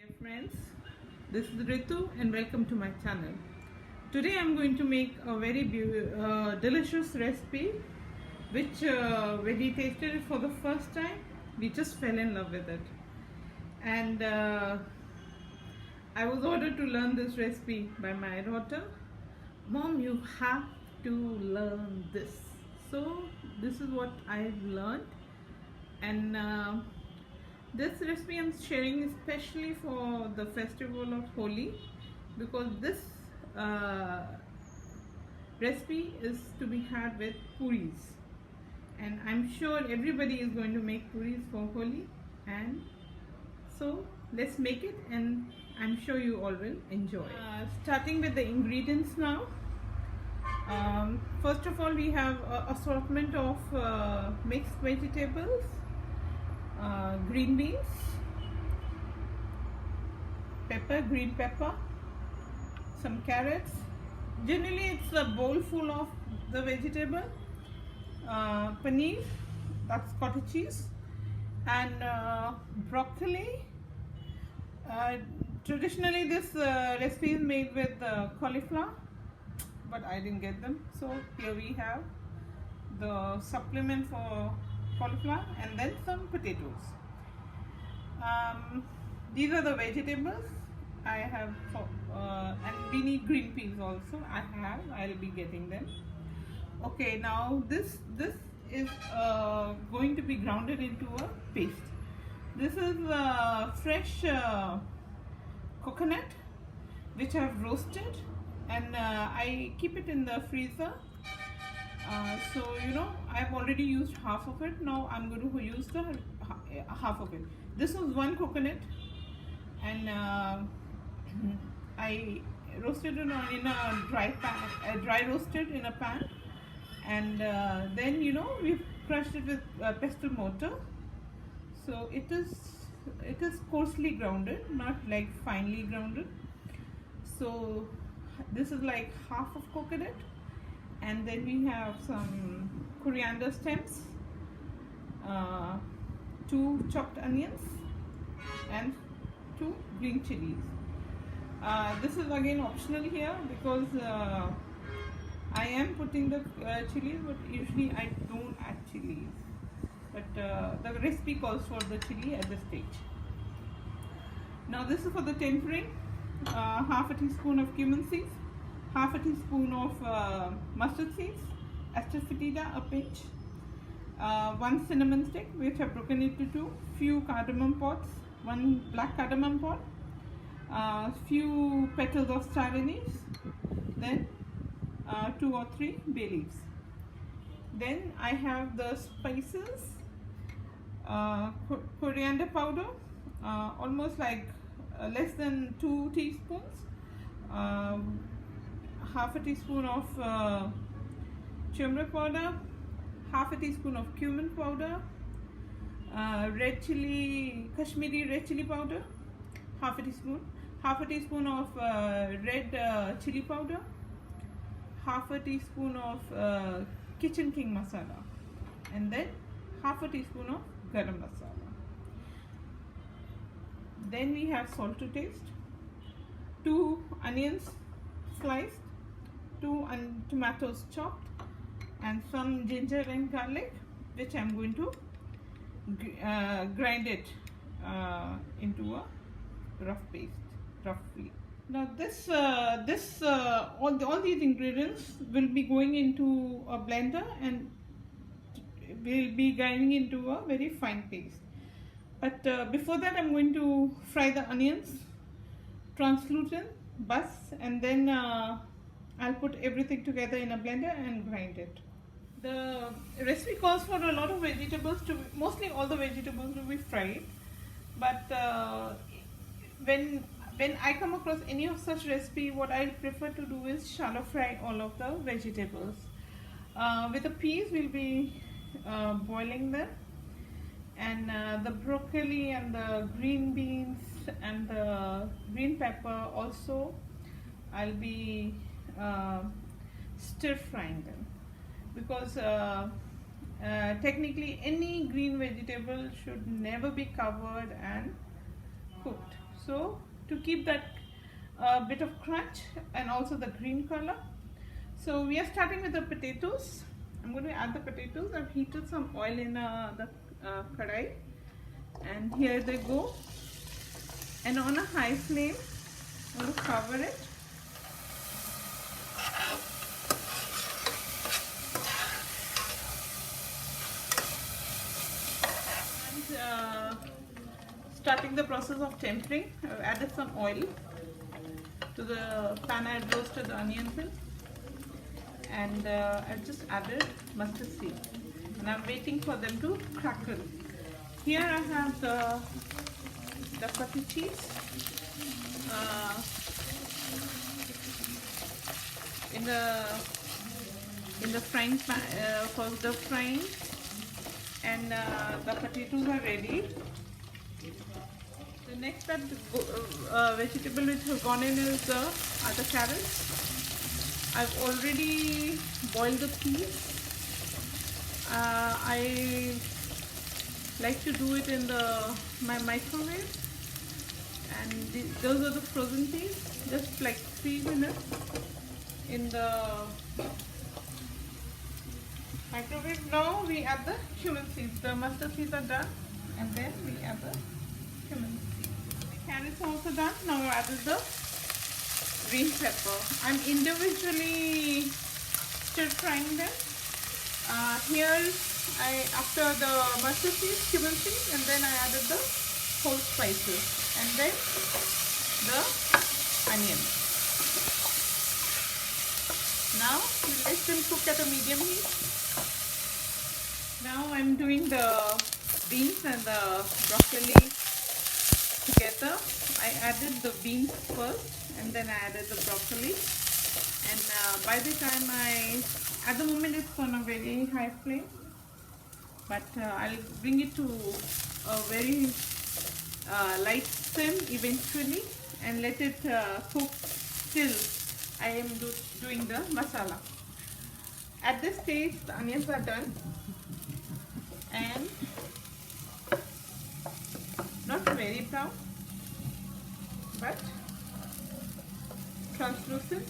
Dear friends, this is Ritu and welcome to my channel. Today I'm going to make a very delicious recipe which when we tasted it for the first time, we just fell in love with it. And I was ordered to learn this recipe by my daughter. Mom, you have to learn this. So this is what I've learned, and this recipe I'm sharing especially for the festival of Holi, because this recipe is to be had with puris, and I'm sure everybody is going to make puris for Holi, and so let's make it, and I'm sure you all will enjoy. Starting with the ingredients now. First of all, we have an assortment of mixed vegetables, green beans, green pepper, some carrots. Generally it's a bowl full of the vegetable, paneer, that's cottage cheese, and broccoli. Traditionally this recipe is made with cauliflower, but I didn't get them, so here we have the supplement for cauliflower, and then some potatoes. These are the vegetables I have, and we need green peas also. I'll be getting them. Okay, now this is going to be grounded into a paste. This is fresh coconut which I have roasted, and I keep it in the freezer. So I've already used half of it. Now I'm going to use the half of it. This was one coconut, and I roasted it in a dry roasted in a pan, and then we've crushed it with pestle mortar. So it is coarsely grounded, not like finely grounded. So this is like half of coconut, and then we have some coriander stems, 2 chopped onions, and 2 green chilies. This is again optional here, because I am putting the chilies, but usually I don't add chilies, but the recipe calls for the chili at this stage. Now this is for the tempering. Half a teaspoon of cumin seeds, half a teaspoon of mustard seeds, Asafoetida, a pinch, 1 cinnamon stick which I've broken into 2, few cardamom pods, 1 black cardamom pod, few petals of star anise, then 2 or 3 bay leaves. Then I have the spices, coriander powder, almost like less than 2 teaspoons, half a teaspoon of turmeric powder, half a teaspoon of cumin powder, red chili, Kashmiri red chili powder, half a teaspoon of red chili powder, half a teaspoon of kitchen king masala, and then half a teaspoon of garam masala. Then we have salt to taste, 2 onions sliced, 2 tomatoes chopped, and some ginger and garlic, which I'm going to grind it into a rough paste, roughly. Now all these ingredients will be going into a blender, and will be grinding into a very fine paste. But before that, I'm going to fry the onions translucent, and then I'll put everything together in a blender and grind it. The recipe calls for a lot of vegetables mostly all the vegetables to be fried, but when I come across any of such recipe, what I prefer to do is shallow fry all of the vegetables. With the peas, we'll be boiling them, and the broccoli and the green beans and the green pepper also I'll be stir frying them, because technically any green vegetable should never be covered and cooked. So to keep that bit of crunch and also the green color. So we are starting with the potatoes. I'm going to add the potatoes. I've heated some oil in the kadai, and here they go. And on a high flame, I'm going to cover it. And starting the process of tempering, I've added some oil to the pan I had roasted the onions in, and I've just added mustard seed, and I'm waiting for them to crackle. Here I have the cottage cheese in the frying pan for the frying, and the potatoes are ready. The next vegetable which has gone in is are the carrots. I've already boiled the peas. I like to do it in my microwave, and those are the frozen peas. Just like 3 minutes in the microwave. Now we add the cumin seeds. The mustard seeds are done, and then we add the cumin seeds. The carrots are also done. Now I added the green pepper. I'm individually stir frying them. Here after the mustard seeds, cumin seeds, and then I added the whole spices, and then the onions. Now let them cook at a medium heat. Now I'm doing the beans and the broccoli together. I added the beans first, and then I added the broccoli, and by the time at the moment it's on a very high flame, but I'll bring it to a very light simmer eventually, and let it cook till I am doing the masala. At this stage the onions are done and not very brown but translucent,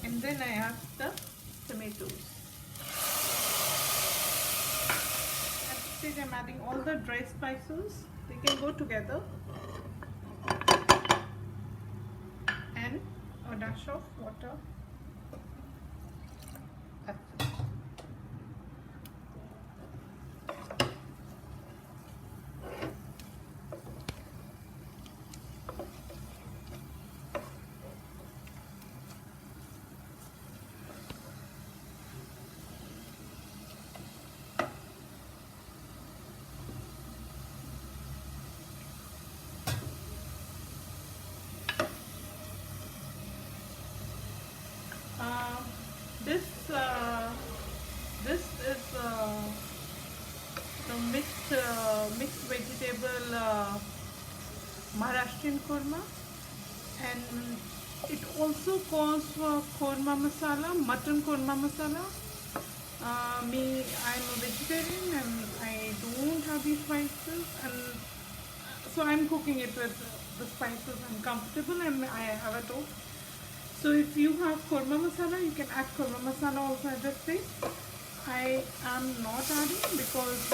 and then I add the tomatoes. At this stage I'm adding all the dry spices. They can go together, and a dash of water. That's it. This is the mixed vegetable Maharashtrian korma, and it also calls for korma masala, mutton korma masala. I'm a vegetarian and I don't have these spices, and so I'm cooking it with the spices I'm comfortable, and I have it all. So if you have korma masala, you can add korma masala also at this stage. I am not adding because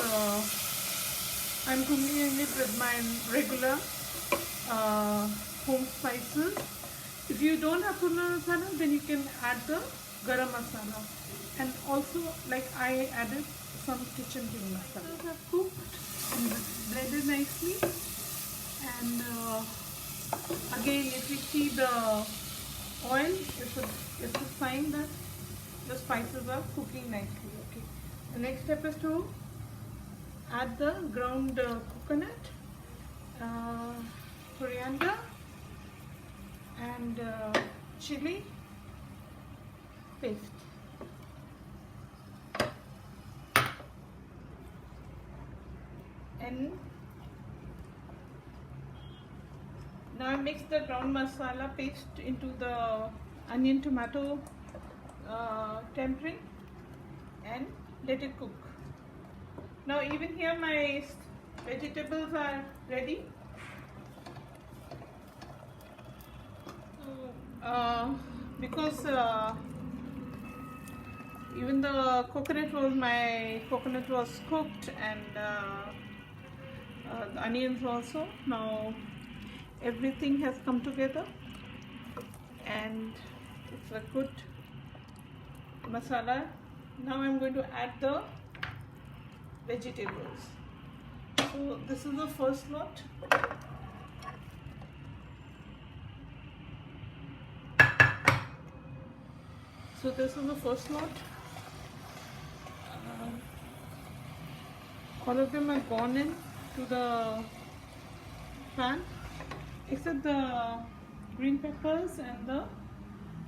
I'm cooking it with my regular home spices. If you don't have korma masala, then you can add the garam masala, and also like I added some kitchen king masala. Those have cooked and blended nicely, and again if you see the oil, it's a sign that the spices are cooking nicely. Okay. The next step is to add the ground coconut, coriander, and chili paste. And now I mix the ground masala paste into the onion tomato tempering and let it cook. Now even here my vegetables are ready. Because even the my coconut was cooked, and the onions also. Now everything has come together and it's a good masala. Now I'm going to add the vegetables. So this is the first lot. So this is the first lot. All of them are gone in to the pan, except the green peppers and the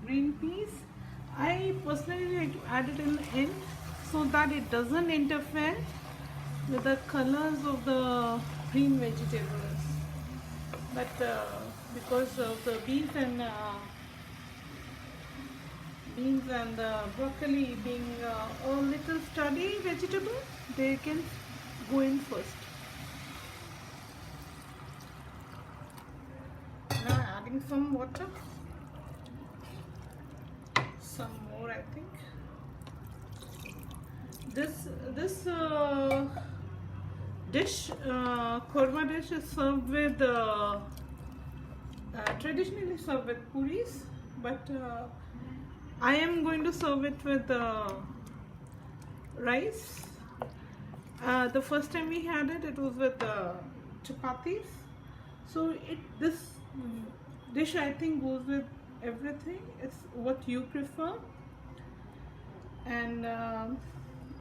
green peas. I personally like to add it in the end so that it doesn't interfere with the colors of the green vegetables. But because of the beans and broccoli being a little sturdy vegetable, they can go in first. Now adding some water, some more I think. This dish, korma dish, is served with traditionally served with puris, but I am going to serve it with rice. The first time we had it, it was with chapatis. So this dish I think goes with everything. It's what you prefer, and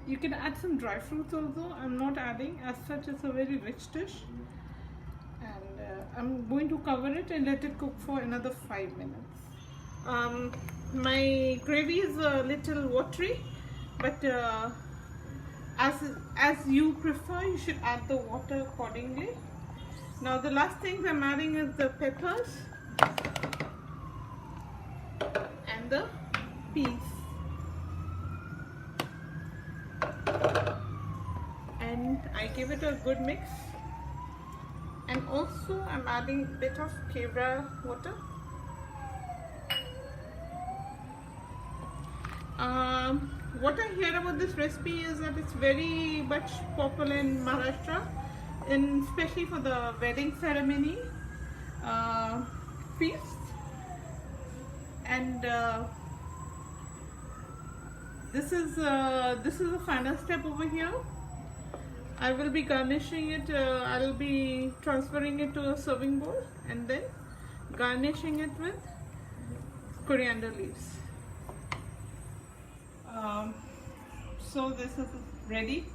you can add some dry fruits also. I'm not adding as such. It's a very rich dish, and I'm going to cover it and let it cook for another 5 minutes. My gravy is a little watery, but as you prefer, you should add the water accordingly. Now the last things I'm adding is the peppers and the peas, and I give it a good mix. And also I'm adding a bit of kevra water. What I hear about this recipe is that it's very much popular in Maharashtra, and especially for the wedding ceremony feasts. And this is the final step over here. I will be garnishing it. I will be transferring it to a serving bowl and then garnishing it with coriander leaves. So this is ready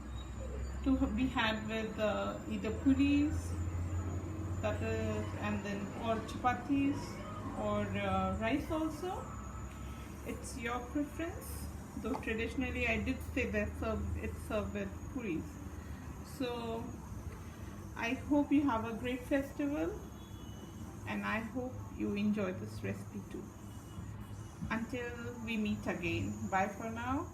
to be had with either puris, that is, and then or chapatis or rice also. It's your preference. Though traditionally I did say that it's served with puris. So I hope you have a great festival, and I hope you enjoy this recipe too. Until we meet again, bye for now.